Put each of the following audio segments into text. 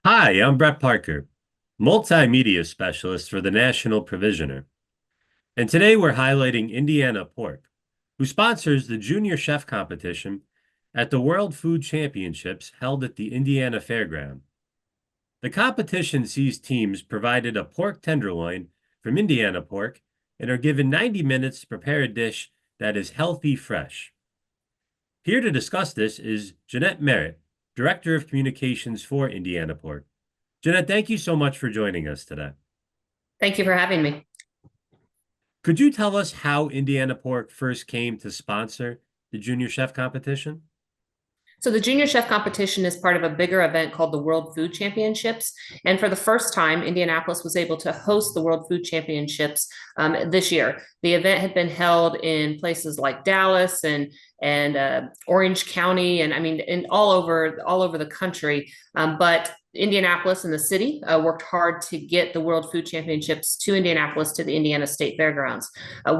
Hi, I'm Brett Parker, Multimedia Specialist for the National Provisioner. And today we're highlighting Indiana Pork, who sponsors the Junior Chef Competition at the World Food Championships held at the Indiana Fairground. The competition sees teams provided a pork tenderloin from Indiana Pork and are given 90 minutes to prepare a dish that is healthy fresh. Here to discuss this is Jeanette Merritt, Director of Communications for Indiana Pork. Jeanette, thank you so much for joining us today. Thank you for having me. Could you tell us how Indiana Pork first came to sponsor the Junior Chef competition? So the Junior Chef Competition is part of a bigger event called the World Food Championships. And for the first time, Indianapolis was able to host the World Food Championships this year. The event had been held in places like Dallas and Orange County, and I mean, all over the country. But Indianapolis and the city worked hard to get the World Food Championships to Indianapolis, to the Indiana State Fairgrounds.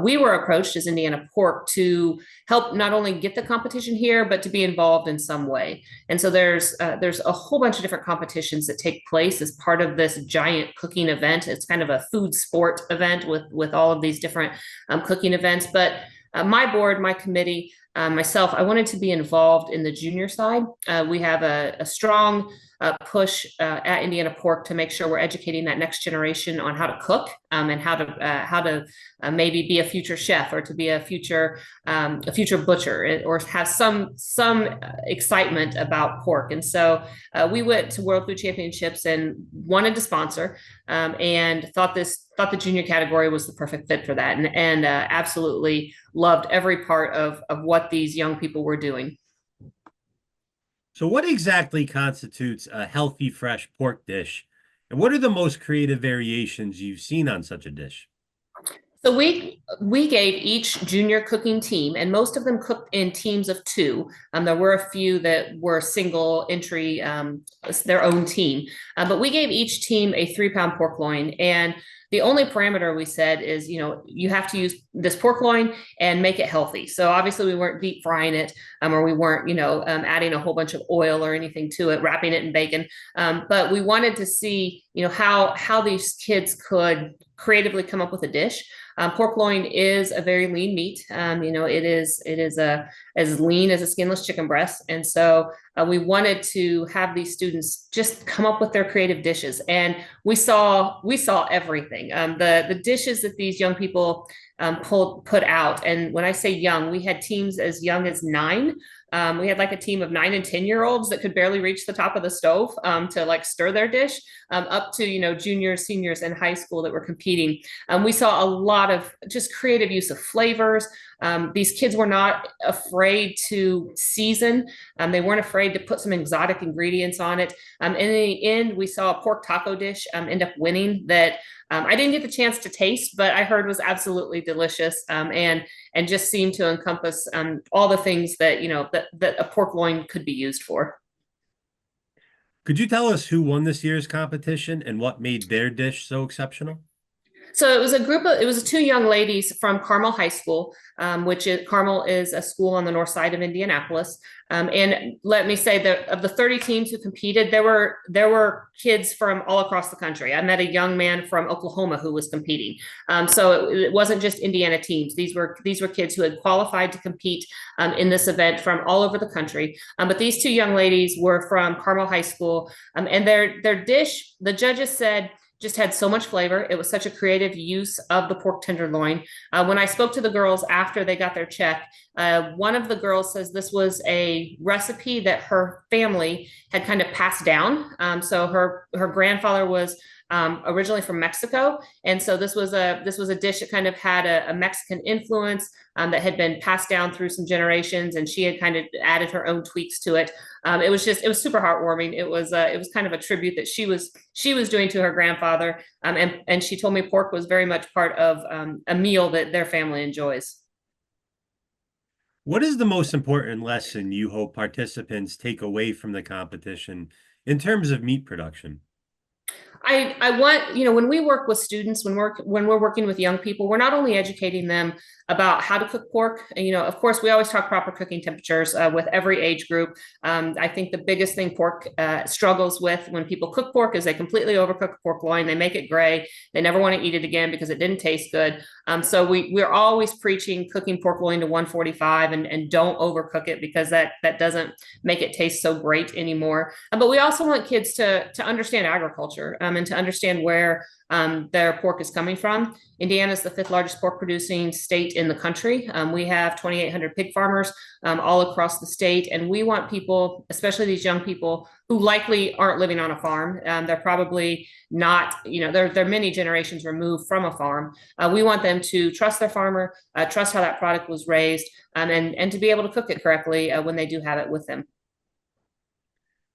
We were approached as Indiana Pork to help not only get the competition here, but to be involved in some way. And so there's a whole bunch of different competitions that take place as part of this giant cooking event. It's kind of a food sport event with all of these different cooking events. But my board, my committee, myself, I wanted to be involved in the junior side. We have a strong push at Indiana Pork to make sure we're educating that next generation on how to cook and how to maybe be a future chef or to be a future butcher or have some excitement about pork. And so we went to World Food Championships and wanted to sponsor and thought the junior category was the perfect fit for that, and absolutely loved every part of what these young people were doing. So, what exactly constitutes a healthy, fresh pork dish? And what are the most creative variations you've seen on such a dish? So we gave each junior cooking team, and most of them cooked in teams of two. There were a few that were single entry, their own team, but we gave each team a 3 pound pork loin. And the only parameter we said is, you have to use this pork loin and make it healthy. So obviously we weren't deep frying it, or we weren't, adding a whole bunch of oil or anything to it, wrapping it in bacon. But we wanted to see, how these kids could creatively come up with a dish. Pork loin is a very lean meat. It is as lean as a skinless chicken breast, and so we wanted to have these students just come up with their creative dishes, and we saw everything. The dishes that these young people put out, and when I say young, we had teams as young as 9. We had like a team of 9 and 10-year-olds that could barely reach the top of the stove to like stir their dish, up to juniors, seniors, and high school that were competing. We saw a lot of just creative use of flavors. These kids were not afraid to season. They weren't afraid to put some exotic ingredients on it. In the end, we saw a pork taco dish end up winning that I didn't get the chance to taste, but I heard was absolutely delicious, and just seemed to encompass all the things that that a pork loin could be used for. Could you tell us who won this year's competition and what made their dish so exceptional? So it was 2 young ladies from Carmel High School, Carmel is a school on the north side of Indianapolis. And let me say that of the 30 teams who competed, there were kids from all across the country. I met a young man from Oklahoma who was competing. So it wasn't just Indiana teams. These were kids who had qualified to compete in this event from all over the country. But these 2 young ladies were from Carmel High School, and their dish, the judges said, just had so much flavor. It was such a creative use of the pork tenderloin. When I spoke to the girls after they got their check, one of the girls says this was a recipe that her family had kind of passed down. So her grandfather was originally from Mexico, and so this was a dish that kind of had a Mexican influence that had been passed down through some generations, and she had kind of added her own tweaks to it. It was super heartwarming. It was kind of a tribute that she was doing to her grandfather, and she told me pork was very much part of a meal that their family enjoys. What is the most important lesson you hope participants take away from the competition in terms of meat production? I want, when we work with students, when we're working with young people, we're not only educating them about how to cook pork. Of course, we always talk proper cooking temperatures with every age group. I think the biggest thing pork struggles with when people cook pork is they completely overcook pork loin. They make it gray. They never want to eat it again because it didn't taste good. So we're always preaching cooking pork loin to 145 and don't overcook it because that doesn't make it taste so great anymore. But we also want kids to understand agriculture and to understand where their pork is coming from. Indiana is the fifth largest pork producing state in the country. We have 2,800 pig farmers all across the state, and we want people, especially these young people who likely aren't living on a farm. They're probably not, they're many generations removed from a farm. We want them to trust their farmer, trust how that product was raised, and to be able to cook it correctly when they do have it with them.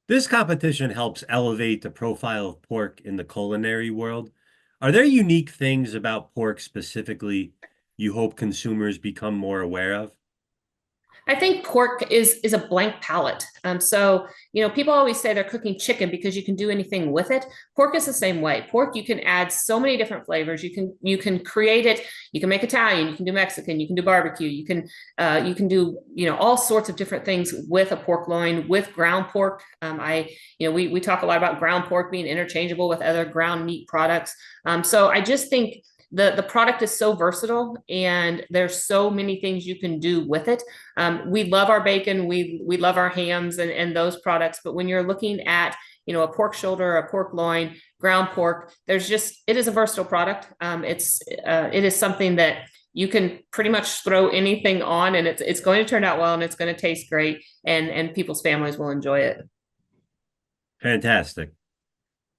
This competition helps elevate the profile of pork in the culinary world. Are there unique things about pork specifically you hope consumers become more aware of? I think pork is a blank palette. So people always say they're cooking chicken because you can do anything with it. Pork is the same way. Pork, you can add so many different flavors. You can create it. You can make Italian. You can do Mexican. You can do barbecue. You can do all sorts of different things with a pork loin, with ground pork. We talk a lot about ground pork being interchangeable with other ground meat products. So I just think the product is so versatile and there's so many things you can do with it. We love our bacon, we love our hams and those products, but when you're looking at a pork shoulder, a pork loin, ground pork, it is a versatile product. It is something that you can pretty much throw anything on and it's going to turn out well and it's going to taste great and people's families will enjoy it. Fantastic.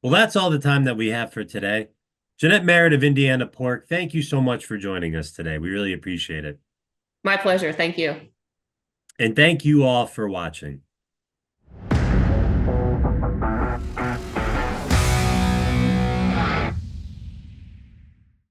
Well, that's all the time that we have for today. Jeanette Merritt of Indiana Pork, thank you so much for joining us today. We really appreciate it. My pleasure. Thank you. And thank you all for watching.